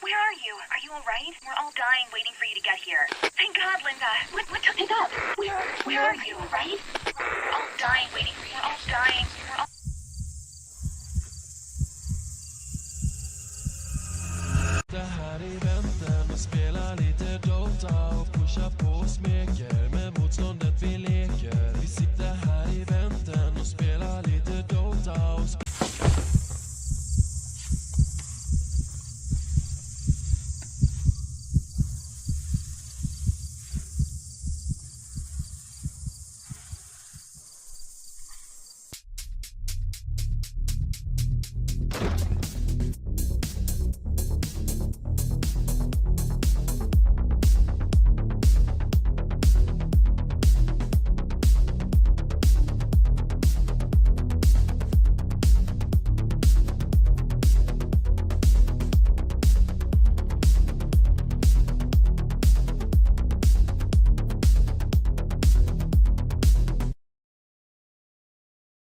Where are you? Are you alright? We're all dying waiting for you to get here. Thank God, Linda. What took it up? Where are you, right? We're all dying waiting for you. We're all dying. We're all... Det här i väntan och spelar lite Dota och pushar på och smeker med motståndet vi leker. Vi sitter här i väntan och spelar lite Dota och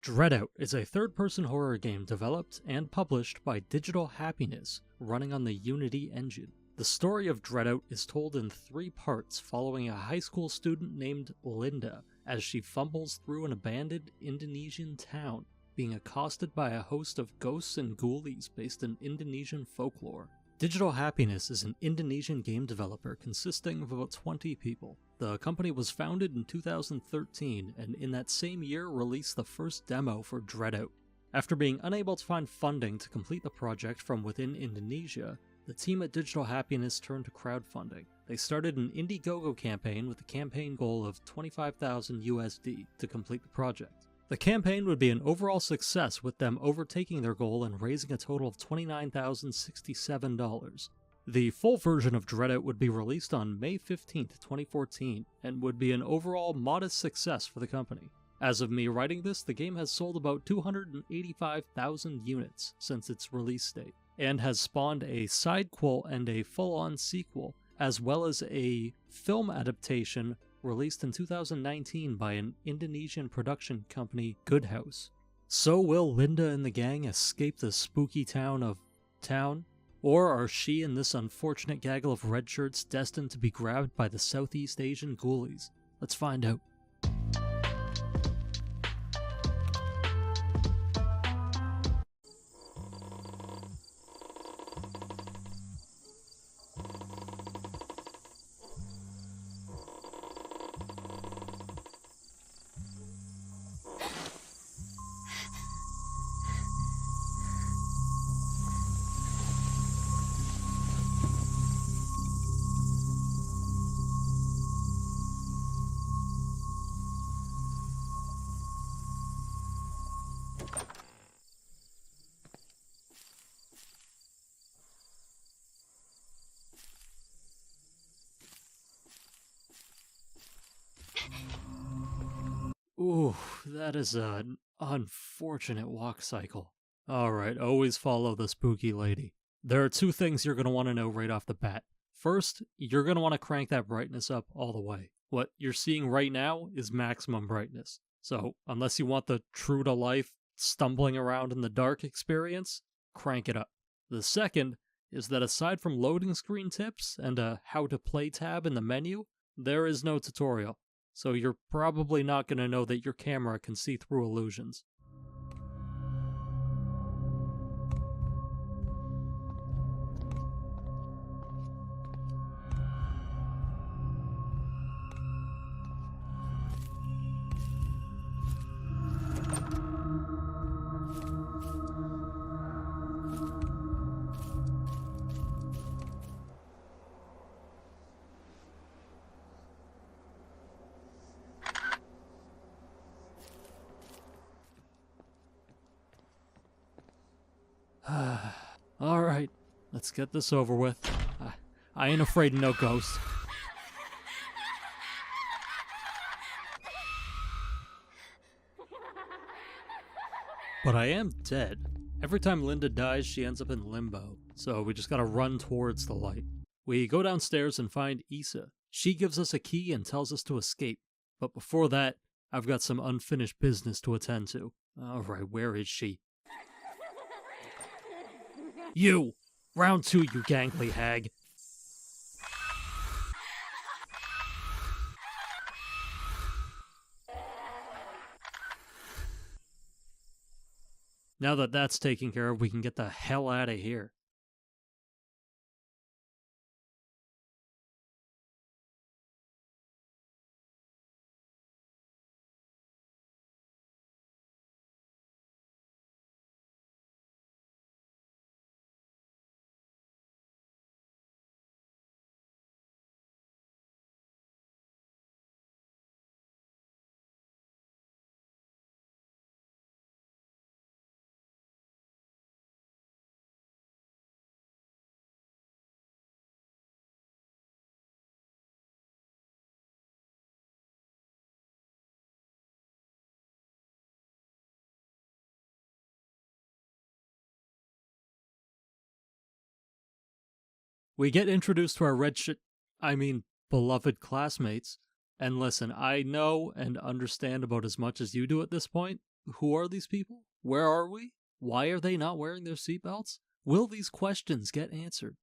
DreadOut is a third-person horror game developed and published by Digital Happiness, running on the Unity engine. The story of DreadOut is told in 3 parts following a high school student named Linda as she fumbles through an abandoned Indonesian town, being accosted by a host of ghosts and ghoulies based in Indonesian folklore. Digital Happiness is an Indonesian game developer consisting of about 20 people. The company was founded in 2013 and in that same year released the first demo for DreadOut. After being unable to find funding to complete the project from within Indonesia, the team at Digital Happiness turned to crowdfunding. They started an Indiegogo campaign with a campaign goal of 25,000 USD to complete the project. The campaign would be an overall success, with them overtaking their goal and raising a total of $29,067. The full version of DreadOut would be released on May 15, 2014, and would be an overall modest success for the company. As of me writing this, the game has sold about 285,000 units since its release date, and has spawned a sidequel and a full-on sequel, as well as a film adaptation released in 2019 by an Indonesian production company, Good House. So will Linda and the gang escape the spooky town of Town? Or are she and this unfortunate gaggle of red shirts destined to be grabbed by the Southeast Asian ghoulies? Let's find out. Ooh, that is an unfortunate walk cycle. Alright, always follow the spooky lady. There are 2 things you're going to want to know right off the bat. First, you're going to want to crank that brightness up all the way. What you're seeing right now is maximum brightness. So, unless you want the true-to-life, stumbling around in the dark experience, crank it up. The second is that aside from loading screen tips and a how-to-play tab in the menu, there is no tutorial. So you're probably not going to know that your camera can see through illusions. Alright, let's get this over with. I ain't afraid of no ghost. But I am dead. Every time Linda dies, she ends up in limbo, so we just gotta run towards the light. We go downstairs and find Issa. She gives us a key and tells us to escape. But before that, I've got some unfinished business to attend to. Alright, where is she? You! Round 2, you gangly hag. Now that that's taken care of, we can get the hell out of here. We get introduced to our beloved classmates. And listen, I know and understand about as much as you do at this point. Who are these people? Where are we? Why are they not wearing their seatbelts? Will these questions get answered?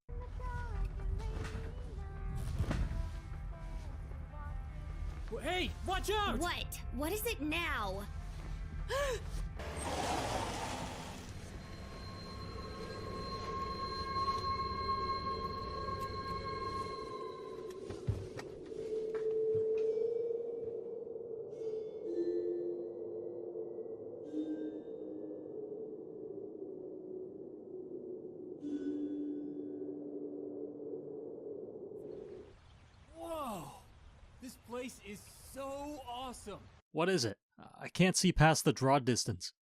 Hey, watch out! What? What is it now? Whoa! This place is so awesome! What is it? I can't see past the draw distance.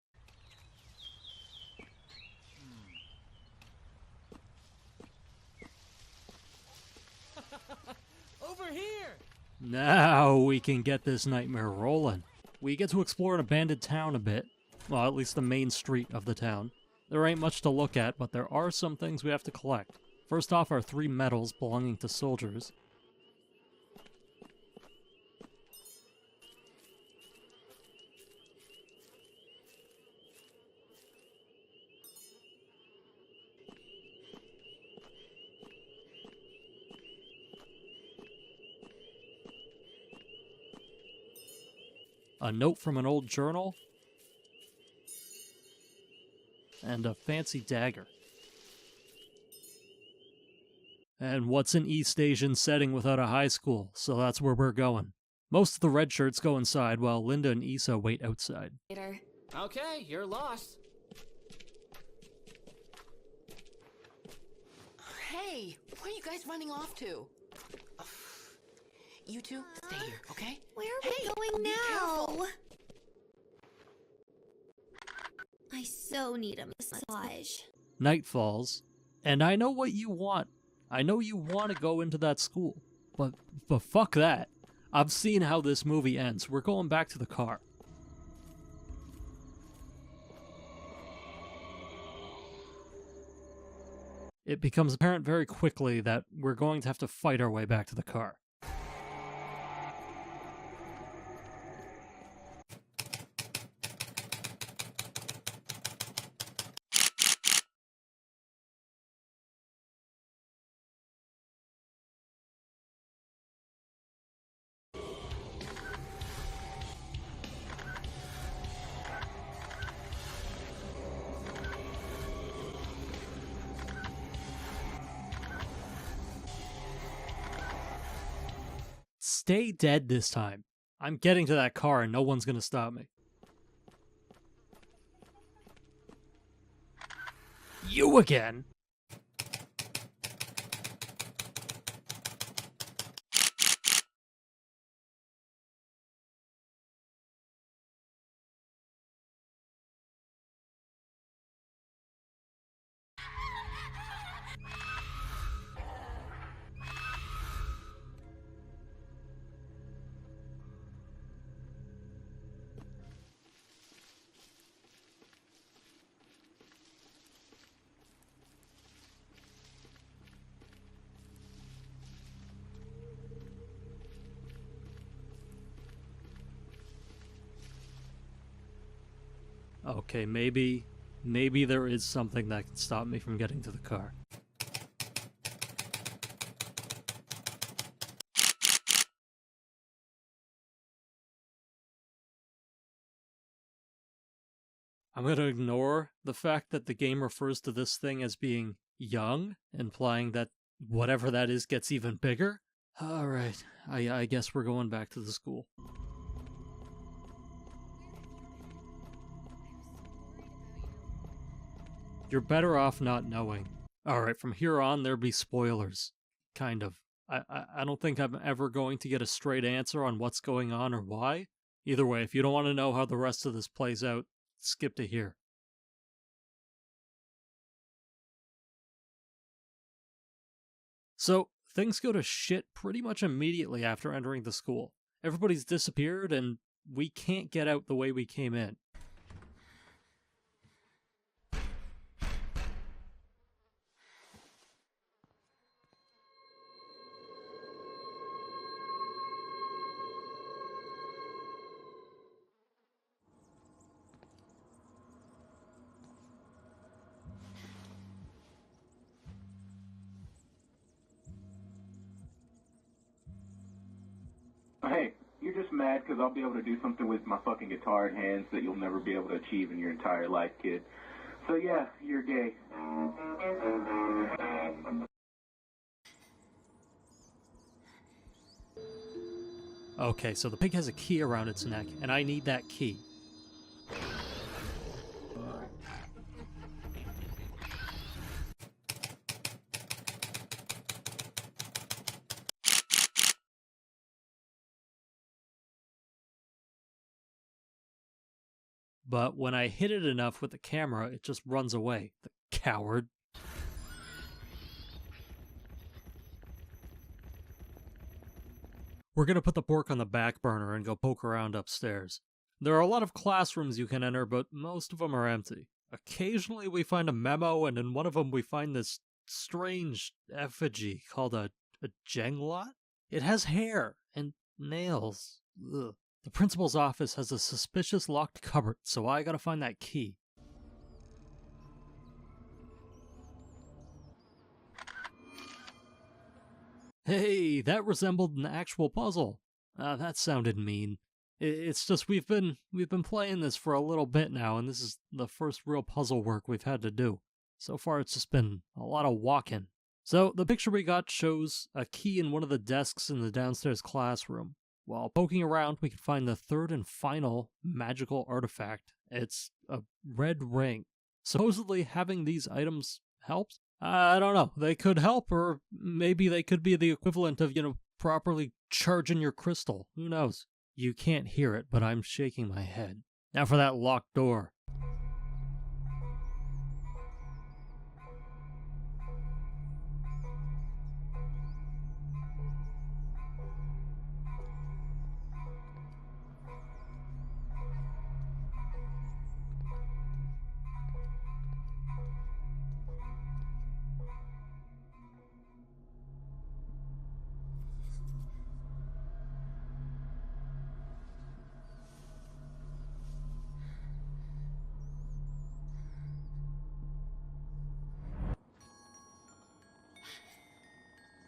Over here! Now we can get this nightmare rolling. We get to explore an abandoned town a bit. Well, at least the main street of the town. There ain't much to look at, but there are some things we have to collect. First off are 3 medals belonging to soldiers. A note from an old journal, and a fancy dagger. And what's an East Asian setting without a high school? So that's where we're going. Most of the red shirts go inside, while Linda and Issa wait outside. Okay, you're lost. Hey, where are you guys running off to? You two, stay here, okay? Where are we going be now? careful. I so need a massage. Night falls, and I know what you want. I know you want to go into that school, but fuck that. I've seen how this movie ends. We're going back to the car. It becomes apparent very quickly that we're going to have to fight our way back to the car. Stay dead this time. I'm getting to that car and no one's gonna stop me. You again? Okay, maybe there is something that can stop me from getting to the car. I'm gonna ignore the fact that the game refers to this thing as being young, implying that whatever that is gets even bigger. Alright, I guess we're going back to the school. You're better off not knowing. Alright, from here on, there'll be spoilers. Kind of. I don't think I'm ever going to get a straight answer on what's going on or why. Either way, if you don't want to know how the rest of this plays out, skip to here. So, things go to shit pretty much immediately after entering the school. Everybody's disappeared, and we can't get out the way we came in. Hey, you're just mad because I'll be able to do something with my fucking guitar in hands that you'll never be able to achieve in your entire life, kid. So yeah, you're gay. Okay, so the pig has a key around its neck, and I need that key. But when I hit it enough with the camera, it just runs away. The coward. We're gonna put the pork on the back burner and go poke around upstairs. There are a lot of classrooms you can enter, but most of them are empty. Occasionally we find a memo, and in one of them we find this strange effigy called a jenglot. It has hair and nails. Ugh. The principal's office has a suspicious locked cupboard, so I gotta find that key. Hey, that resembled an actual puzzle. That sounded mean. It's just we've been playing this for a little bit now, and this is the first real puzzle work we've had to do. So far it's just been a lot of walking. So the picture we got shows a key in one of the desks in the downstairs classroom. While poking around, we can find the third and final magical artifact. It's a red ring. Supposedly having these items helps? I don't know. They could help, or maybe they could be the equivalent of, properly charging your crystal. Who knows? You can't hear it, but I'm shaking my head. Now for that locked door.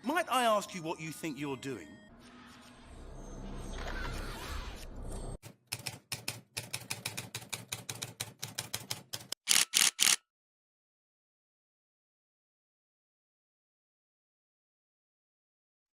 Might I ask you what you think you're doing?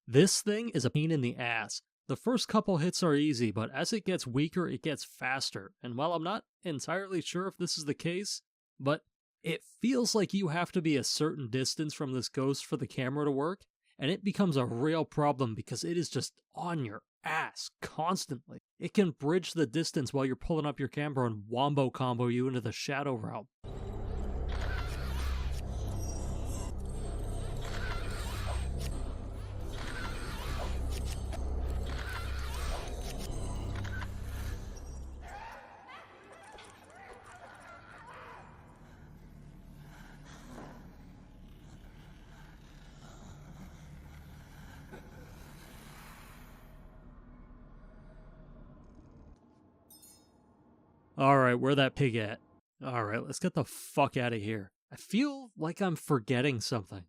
This thing is a pain in the ass. The first couple hits are easy, but as it gets weaker, it gets faster. And while I'm not entirely sure if this is the case, but it feels like you have to be a certain distance from this ghost for the camera to work, and it becomes a real problem because it is just on your ass constantly. It can bridge the distance while you're pulling up your camera and wombo combo you into the shadow realm. Alright, where that pig at? Alright, let's get the fuck out of here. I feel like I'm forgetting something.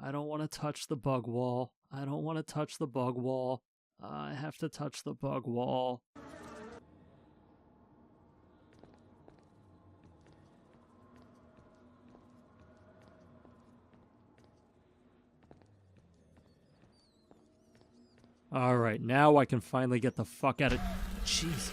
I don't want to touch the bug wall. I don't want to touch the bug wall. I have to touch the bug wall. Alright, now I can finally get the fuck out of... Jesus.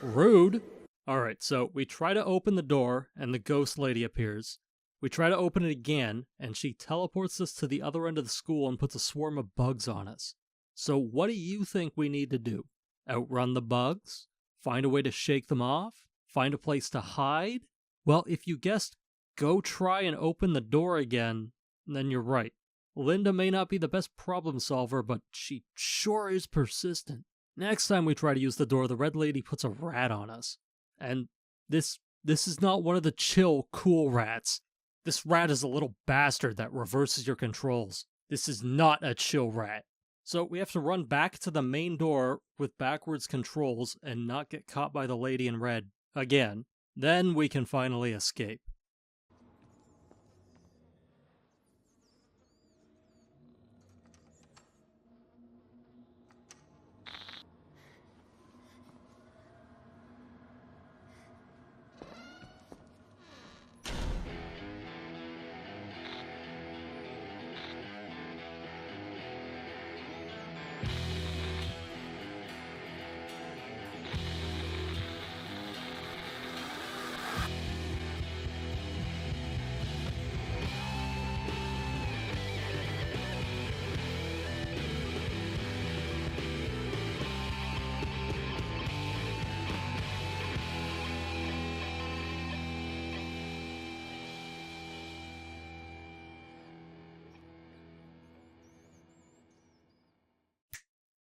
Rude. Alright, so we try to open the door, and the ghost lady appears. We try to open it again, and she teleports us to the other end of the school and puts a swarm of bugs on us. So what do you think we need to do? Outrun the bugs? Find a way to shake them off? Find a place to hide? Well, if you guessed go try and open the door again, then you're right. Linda may not be the best problem solver, but she sure is persistent. Next time we try to use the door, the red lady puts a rat on us. And this is not one of the chill, cool rats. This rat is a little bastard that reverses your controls. This is not a chill rat. So we have to run back to the main door with backwards controls and not get caught by the lady in red again. Then we can finally escape.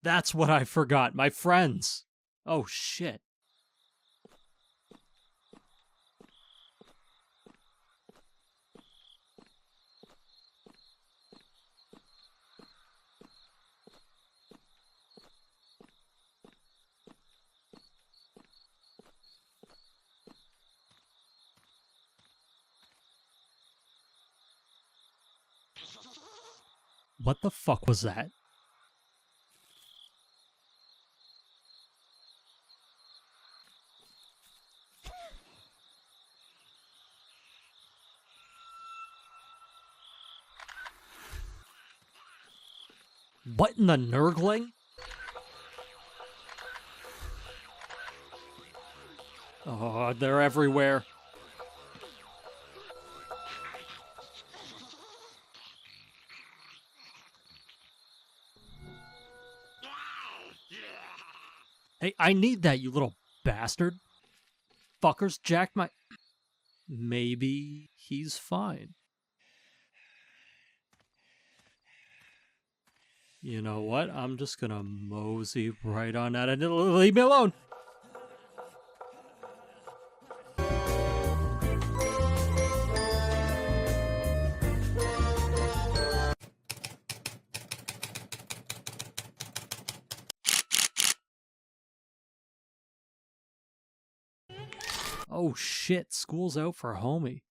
That's what I forgot, my friends. Oh shit. What the fuck was that? What in the Nurgling? Oh, they're everywhere. Hey, I need that, you little bastard. Fuckers jacked my... Maybe he's fine. You know what? I'm just gonna mosey right on out and leave me alone. Oh shit, school's out for homie.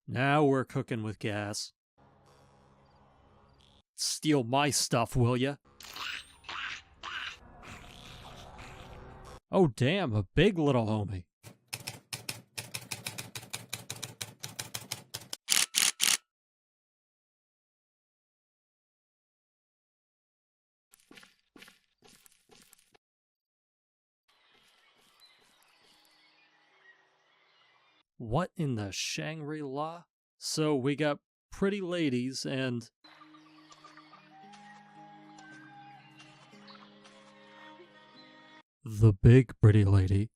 Now we're cooking with gas. Steal my stuff, will ya? Oh damn, a big little homie. What in the Shangri-La? So we got pretty ladies and... the big pretty lady.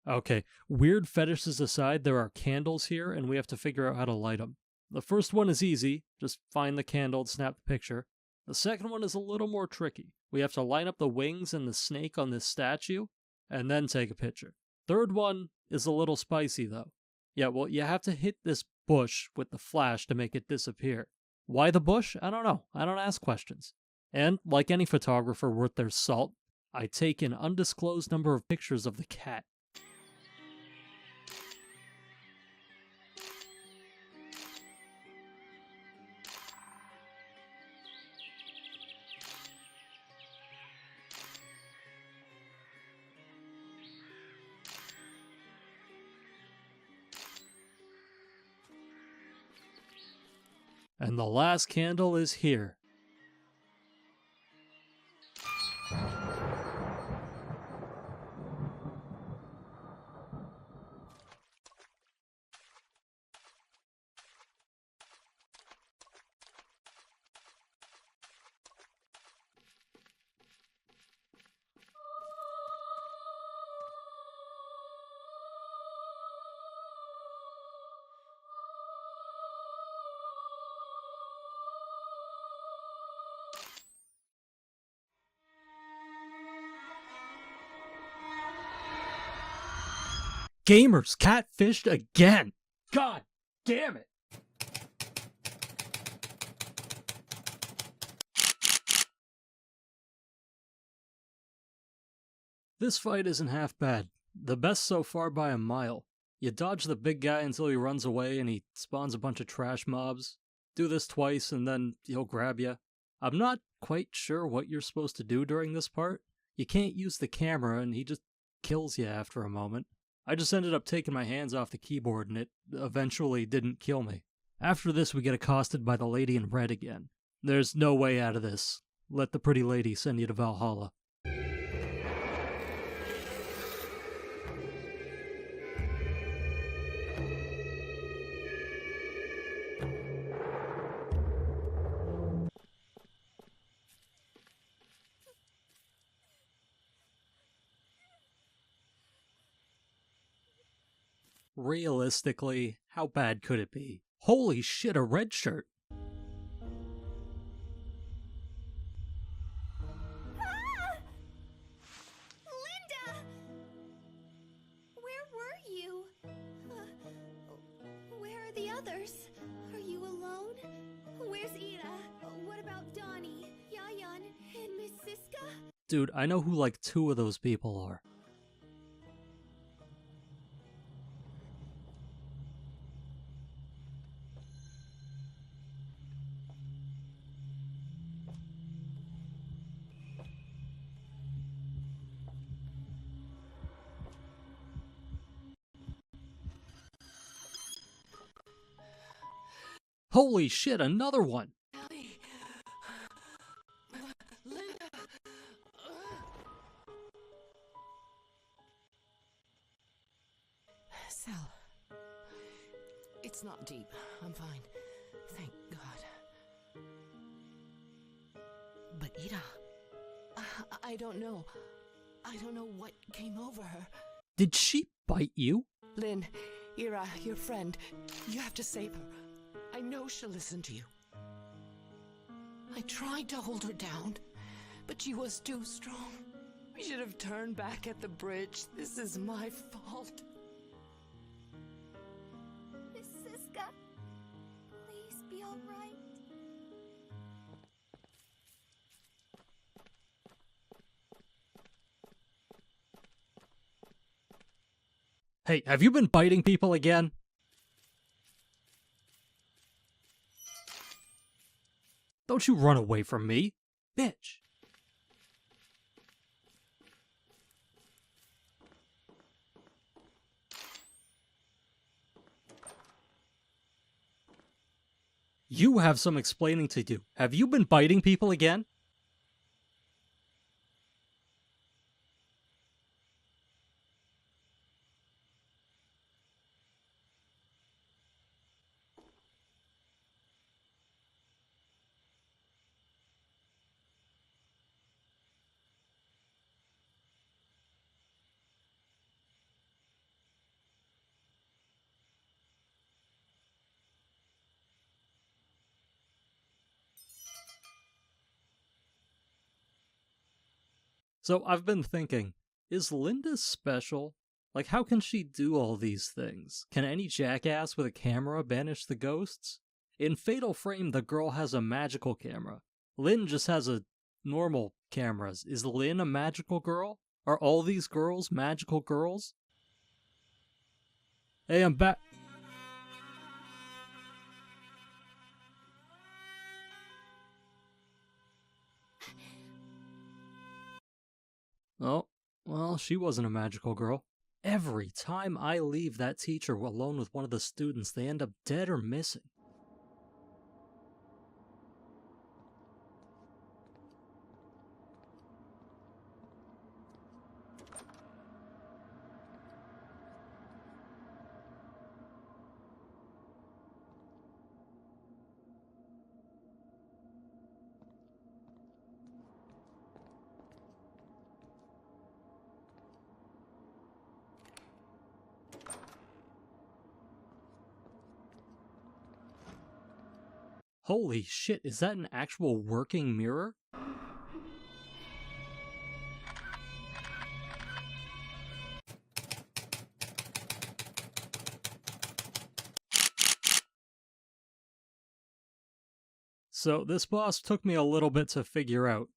Okay, weird fetishes aside, there are candles here and we have to figure out how to light them. The first one is easy. Just find the candle and snap the picture. The second one is a little more tricky. We have to line up the wings and the snake on this statue, and then take a picture. Third one is a little spicy though. Yeah, well, you have to hit this bush with the flash to make it disappear. Why the bush? I don't know. I don't ask questions. And, like any photographer worth their salt, I take an undisclosed number of pictures of the cat. And the last candle is here. Gamers catfished again! God damn it! This fight isn't half bad. The best so far by a mile. You dodge the big guy until he runs away and he spawns a bunch of trash mobs. Do this twice and then he'll grab you. I'm not quite sure what you're supposed to do during this part. You can't use the camera and he just kills you after a moment. I just ended up taking my hands off the keyboard and it eventually didn't kill me. After this we get accosted by the lady in red again. There's no way out of this. Let the pretty lady send you to Valhalla. Realistically, how bad could it be? Holy shit, a red shirt! Ah! Linda! Where were you? Where are the others? Are you alone? Where's Ira? What about Donnie, Yayan, and Miss Siska? Dude, I know who like 2 of those people are. Holy shit, another one! Ellie. Linda. Sal. It's not deep. I'm fine. Thank God. But Ida, I don't know. I don't know what came over her. Did she bite you? Lynn, Ira, your friend, you have to save her. I know she'll listen to you. I tried to hold her down, but she was too strong. We should have turned back at the bridge. This is my fault. Miss Siska, please be alright. Hey, have you been biting people again? Don't you run away from me, bitch. You have some explaining to do. Have you been biting people again? So I've been thinking, is Linda special? Like, how can she do all these things? Can any jackass with a camera banish the ghosts? In Fatal Frame, the girl has a magical camera. Lynn just has a normal cameras. Is Lynn a magical girl? Are all these girls magical girls? Hey, I'm back. Oh, well, she wasn't a magical girl. Every time I leave that teacher alone with one of the students, they end up dead or missing. Holy shit, is that an actual working mirror? So this boss took me a little bit to figure out.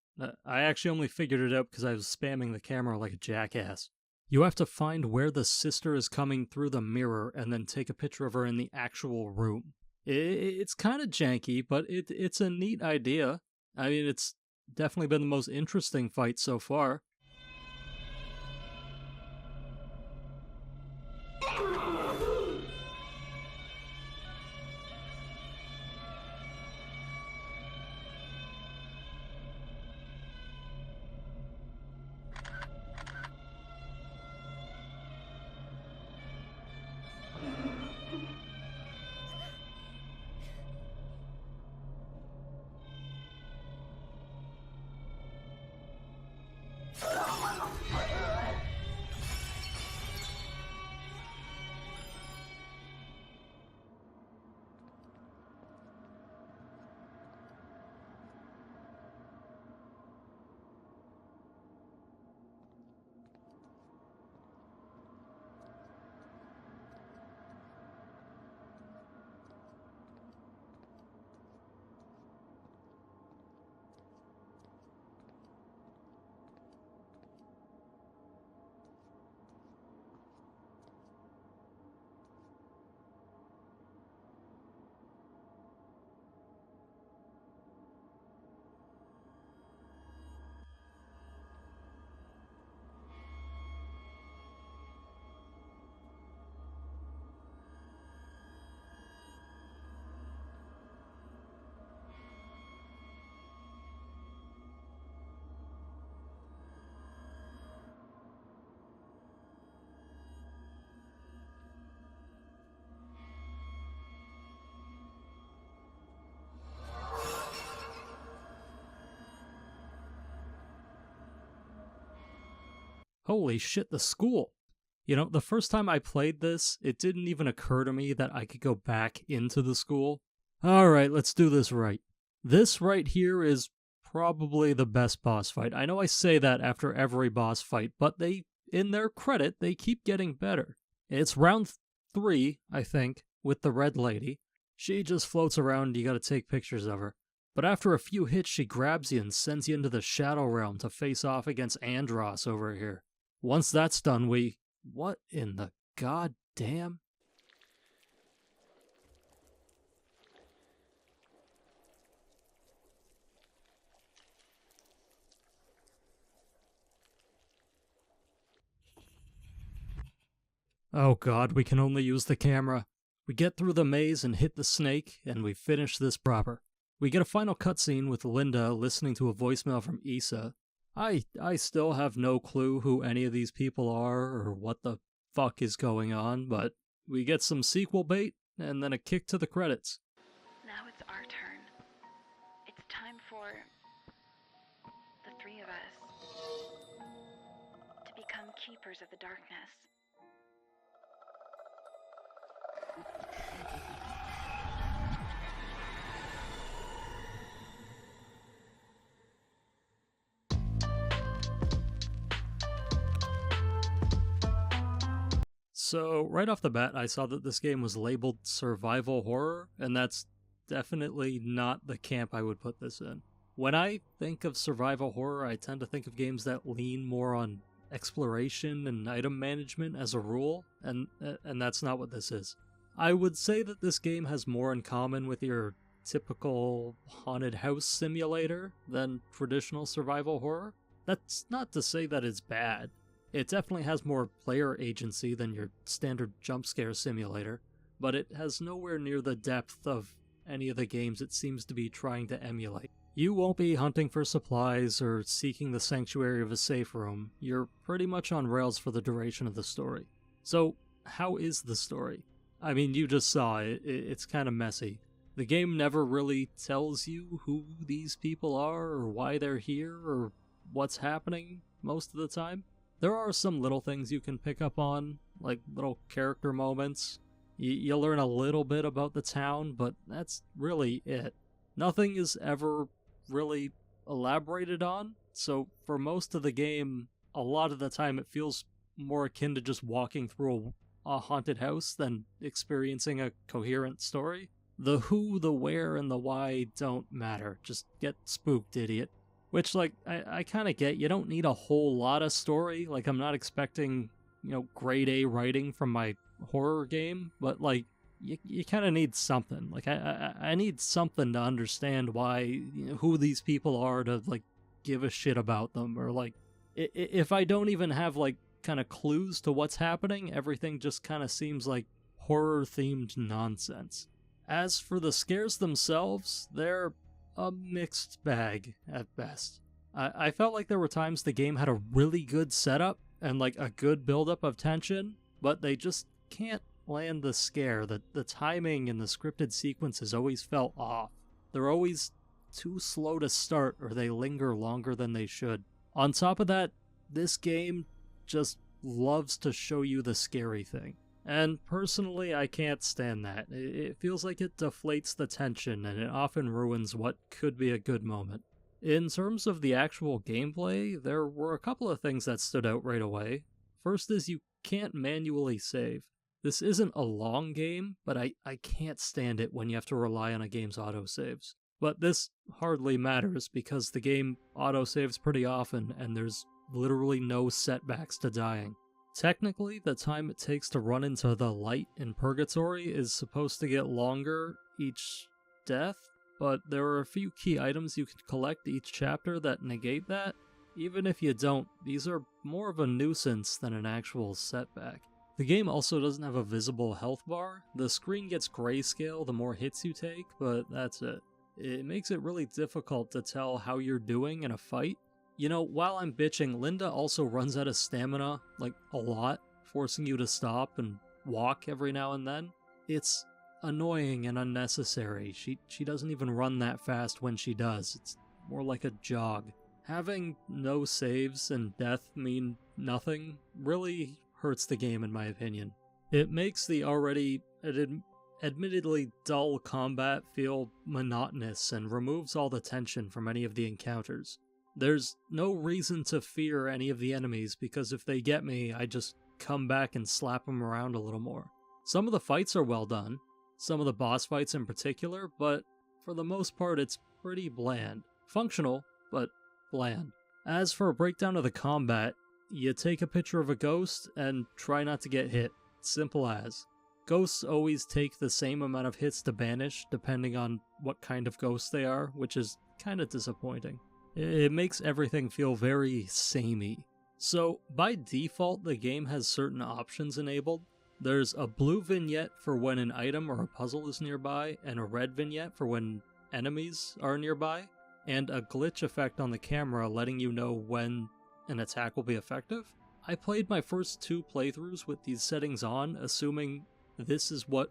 I actually only figured it out because I was spamming the camera like a jackass. You have to find where the sister is coming through the mirror and then take a picture of her in the actual room. It's kind of janky, but it's a neat idea. I mean, it's definitely been the most interesting fight so far. Holy shit, the school! You know, the first time I played this, it didn't even occur to me that I could go back into the school. Alright, let's do this right. This right here is probably the best boss fight. I know I say that after every boss fight, but in their credit, they keep getting better. It's round 3, I think, with the red lady. She just floats around, you gotta take pictures of her. But after a few hits, she grabs you and sends you into the Shadow Realm to face off against Andross over here. Once that's done, what in the goddamn? Oh god, we can only use the camera. We get through the maze and hit the snake, and we finish this proper. We get a final cutscene with Linda listening to a voicemail from Issa. I still have no clue who any of these people are or what the fuck is going on, but we get some sequel bait and then a kick to the credits. Now it's our turn. It's time for the three of us to become keepers of the darkness. So, right off the bat, I saw that this game was labeled survival horror, and that's definitely not the camp I would put this in. When I think of survival horror, I tend to think of games that lean more on exploration and item management as a rule, and that's not what this is. I would say that this game has more in common with your typical haunted house simulator than traditional survival horror. That's not to say that it's bad. It definitely has more player agency than your standard jump scare simulator, but it has nowhere near the depth of any of the games it seems to be trying to emulate. You won't be hunting for supplies or seeking the sanctuary of a safe room. You're pretty much on rails for the duration of the story. So, how is the story? I mean, you just saw it. It's kind of messy. The game never really tells you who these people are or why they're here or what's happening most of the time. There are some little things you can pick up on, like little character moments. You learn a little bit about the town, but that's really it. Nothing is ever really elaborated on, so for most of the game, a lot of the time it feels more akin to just walking through a haunted house than experiencing a coherent story. The who, the where, and the why don't matter. Just get spooked, idiot. Which, like, I kind of get. You don't need a whole lot of story. Like, I'm not expecting, grade A writing from my horror game, but, like, you kind of need something. Like, I need something to understand why, who these people are to, like, give a shit about them. Or, like, if I don't even have, like, kind of clues to what's happening, everything just kind of seems like horror-themed nonsense. As for the scares themselves, they're a mixed bag at best. I felt like there were times the game had a really good setup and like a good buildup of tension, but they just can't land the scare. The timing and the scripted sequences always felt off. They're always too slow to start or they linger longer than they should. On top of that, this game just loves to show you the scary thing. And personally, I can't stand that. It feels like it deflates the tension, and it often ruins what could be a good moment. In terms of the actual gameplay, there were a couple of things that stood out right away. First is you can't manually save. This isn't a long game, but I can't stand it when you have to rely on a game's autosaves. But this hardly matters because the game autosaves pretty often, and there's literally no setbacks to dying. Technically, the time it takes to run into the light in Purgatory is supposed to get longer each death, but there are a few key items you can collect each chapter that negate that. Even if you don't, these are more of a nuisance than an actual setback. The game also doesn't have a visible health bar. The screen gets grayscale the more hits you take, but that's it. It makes it really difficult to tell how you're doing in a fight. While I'm bitching, Linda also runs out of stamina, like, a lot, forcing you to stop and walk every now and then. It's annoying and unnecessary. She doesn't even run that fast when she does. It's more like a jog. Having no saves and death mean nothing really hurts the game in my opinion. It makes the already admittedly dull combat feel monotonous and removes all the tension from any of the encounters. There's no reason to fear any of the enemies because if they get me, I just come back and slap them around a little more. Some of the fights are well done, some of the boss fights in particular, but for the most part it's pretty bland. Functional, but bland. As for a breakdown of the combat, you take a picture of a ghost and try not to get hit. Simple as. Ghosts always take the same amount of hits to banish depending on what kind of ghost they are, which is kind of disappointing. It makes everything feel very samey. So, by default, the game has certain options enabled. There's a blue vignette for when an item or a puzzle is nearby, and a red vignette for when enemies are nearby, and a glitch effect on the camera letting you know when an attack will be effective. I played my first 2 playthroughs with these settings on, assuming this is what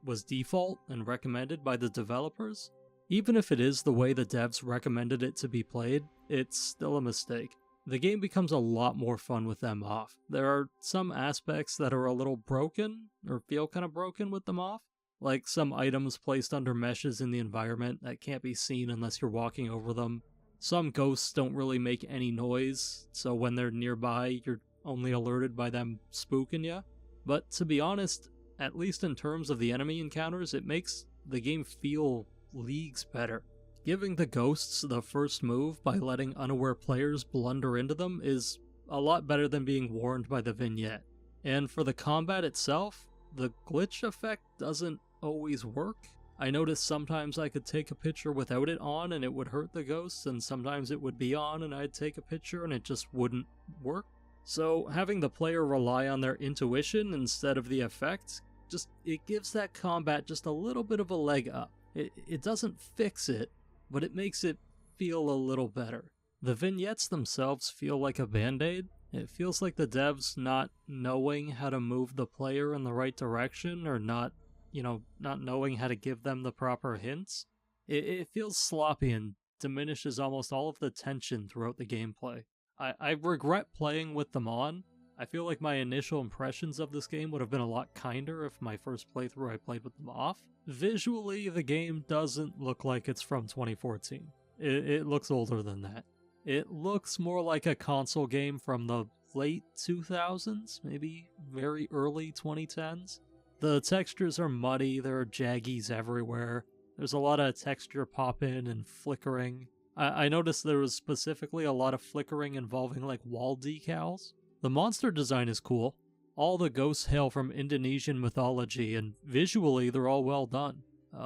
was default and recommended by the developers. Even if it is the way the devs recommended it to be played, it's still a mistake. The game becomes a lot more fun with them off. There are some aspects that are a little broken, or feel kind of broken with them off, like some items placed under meshes in the environment that can't be seen unless you're walking over them. Some ghosts don't really make any noise, so when they're nearby, you're only alerted by them spooking you. But to be honest, at least in terms of the enemy encounters, it makes the game feel leagues better. Giving the ghosts the first move by letting unaware players blunder into them is a lot better than being warned by the vignette. And for the combat itself, the glitch effect doesn't always work. I noticed sometimes I could take a picture without it on and it would hurt the ghosts, and sometimes it would be on and I'd take a picture and it just wouldn't work. So having the player rely on their intuition instead of the effect, it gives that combat just a little bit of a leg up. It doesn't fix it, but it makes it feel a little better. The vignettes themselves feel like a band-aid. It feels like the devs not knowing how to move the player in the right direction, or not knowing how to give them the proper hints. It feels sloppy and diminishes almost all of the tension throughout the gameplay. I regret playing with them on. I feel like my initial impressions of this game would have been a lot kinder if my first playthrough I played with them off. Visually, the game doesn't look like it's from 2014. It looks older than that. It looks more like a console game from the late 2000s, maybe very early 2010s. The textures are muddy, there are jaggies everywhere. There's a lot of texture pop-in and flickering. I noticed there was specifically a lot of flickering involving like wall decals. The monster design is cool. All the ghosts hail from Indonesian mythology, and visually they're all well done.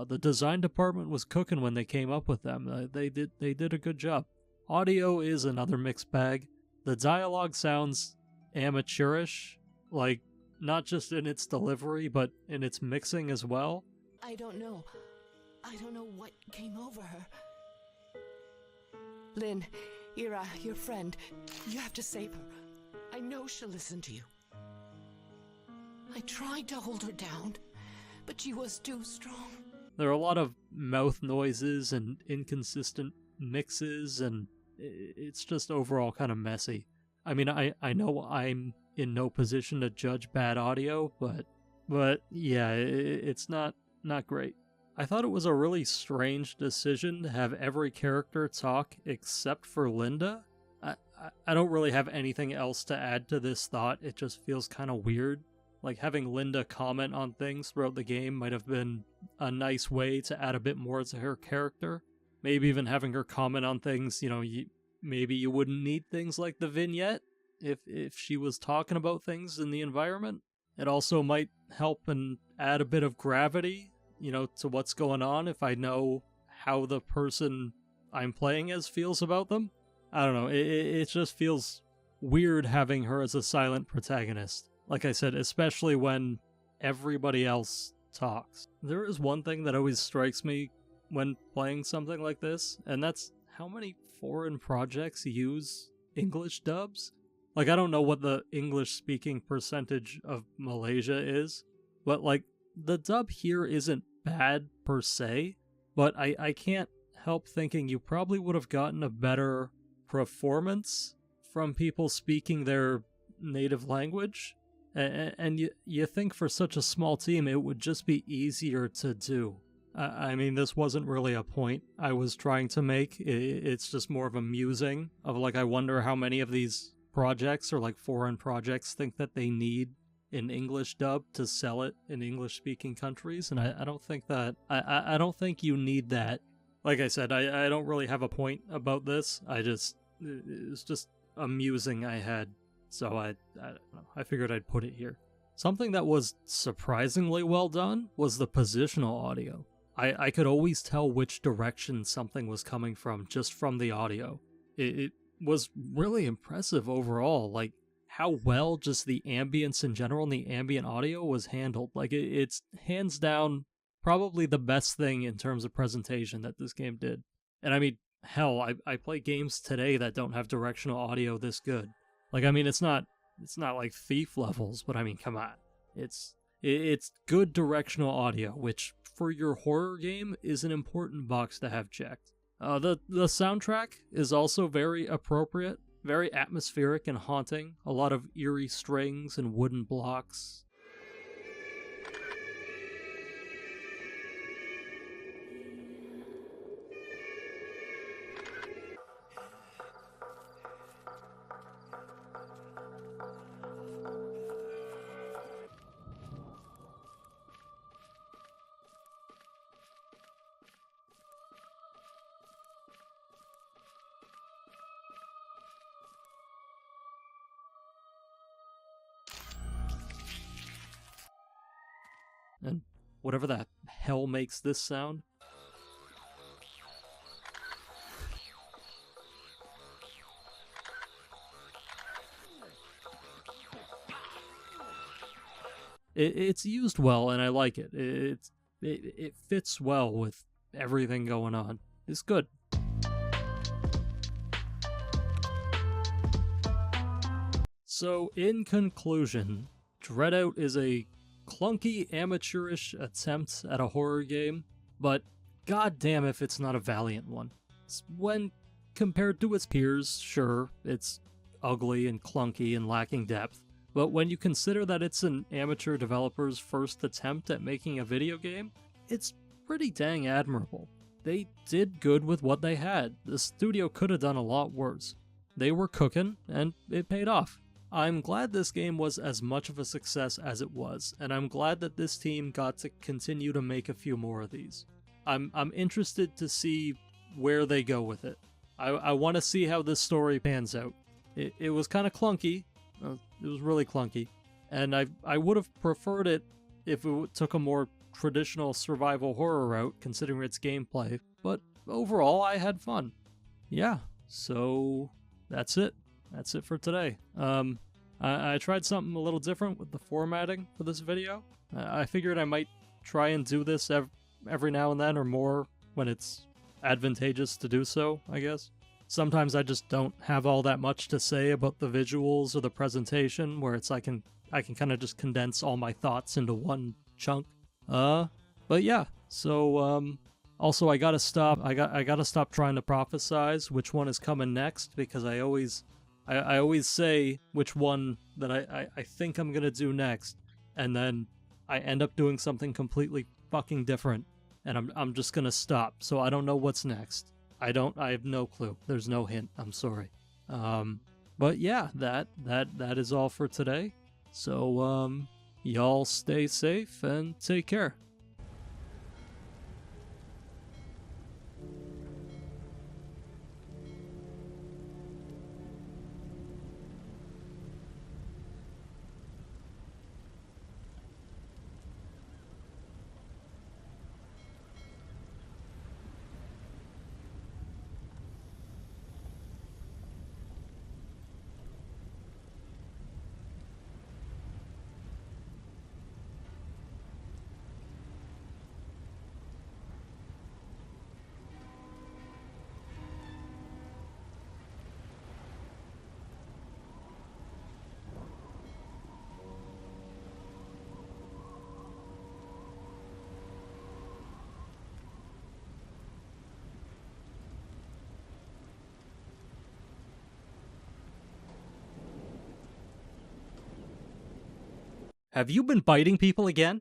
The design department was cooking when they came up with them. They did a good job. Audio is another mixed bag. The dialogue sounds amateurish, like not just in its delivery, but in its mixing as well. I don't know what came over her. Lynn, Ira, your friend, you have to save her. I know she'll listen to you. I tried to hold her down, but she was too strong. There are a lot of mouth noises and inconsistent mixes, and it's just overall kind of messy. I mean, I know I'm in no position to judge bad audio, but yeah, it's not great. I thought it was a really strange decision to have every character talk except for Linda. I don't really have anything else to add to this thought. It just feels kind of weird. Like, having Linda comment on things throughout the game might have been a nice way to add a bit more to her character. Maybe even having her comment on things, maybe you wouldn't need things like the vignette if she was talking about things in the environment. It also might help and add a bit of gravity, to what's going on if I know how the person I'm playing as feels about them. I don't know, it just feels weird having her as a silent protagonist. Like I said, especially when everybody else talks. There is one thing that always strikes me when playing something like this, and that's how many foreign projects use English dubs. Like, I don't know what the English-speaking percentage of Malaysia is, but, like, the dub here isn't bad per se, but I can't help thinking you probably would have gotten a better performance from people speaking their native language. And you think for such a small team it would just be easier to do. I mean, this wasn't really a point I was trying to make. It's just more of a musing of, like, I wonder how many of these projects or, like, foreign projects think that they need an English dub to sell it in English-speaking countries, and I don't think that... I don't think you need that. Like I said, I don't really have a point about this. It's just a musing I had. So I don't know, I figured I'd put it here. Something that was surprisingly well done was the positional audio. I could always tell which direction something was coming from just from the audio. It was really impressive overall, like how well just the ambience in general and the ambient audio was handled. Like, it's hands down probably the best thing in terms of presentation that this game did. And I mean, hell, I play games today that don't have directional audio this good. Like, I mean, it's not like Thief levels, but I mean, come on. It's good directional audio, which for your horror game is an important box to have checked. The soundtrack is also very appropriate, very atmospheric and haunting. A lot of eerie strings and wooden blocks. whatever the hell makes this sound. It's used well, and I like it. It fits well with everything going on. It's good. So, in conclusion, DreadOut is a clunky, amateurish attempt at a horror game, but goddamn if it's not a valiant one. When compared to its peers, sure, it's ugly and clunky and lacking depth, but when you consider that it's an amateur developer's first attempt at making a video game, it's pretty dang admirable. They did good with what they had. The studio could have done a lot worse. They were cooking, and it paid off. I'm glad this game was as much of a success as it was, and I'm glad that this team got to continue to make a few more of these. I'm interested to see where they go with it. I want to see how this story pans out. It was kind of clunky. It was really clunky, and I would have preferred it if it took a more traditional survival horror route, considering its gameplay, but overall I had fun. Yeah, so that's it. That's it for today. I tried something a little different with the formatting for this video. I figured I might try and do this every now and then or more when it's advantageous to do so, I guess. Sometimes I just don't have all that much to say about the visuals or the presentation, where it's I can kind of just condense all my thoughts into one chunk. But yeah, so also I gotta stop trying to prophesize which one is coming next, because I always say which one that I think I'm gonna do next, and then I end up doing something completely fucking different, and I'm just gonna stop. So I don't know what's next. I have no clue. There's no hint. I'm sorry. But yeah, that is all for today. So y'all stay safe and take care. Have you been biting people again?